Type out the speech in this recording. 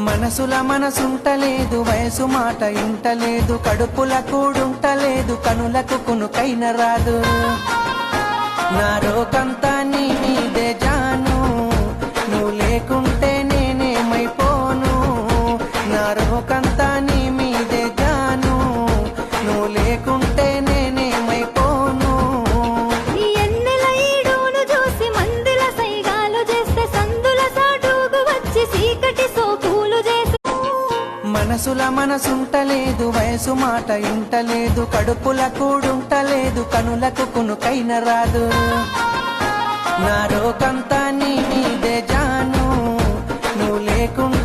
మనసుల మనసుంటలేదు, వయసు మాట ఇంటలేదు, కడుపుల కూడుంటలేదు, కనులకు కునుకైన రాదు. నా రోకంతా నీ మీదే జాను, నువ్వు లేకుంటే నేనేమైపోను. నా రోకంతా నీ మీదే జాను, నువ్వు లేకుంటే నేనేమైపోను. ఎన్నెల ఈడును చూసి మందుల సైగాలు చేస్తే సందుల సాటుకు వచ్చి చీకటి సోకులు చేసి. మనసుల మనసుంటలేదు, వయసు మాట ఇంటలేదు, కడుపుల కూడుంటలేదు, కనులకు కునుకైన రాదు. నా రోకంతా నీ మీదే జాను, నువ్వు లేకుండా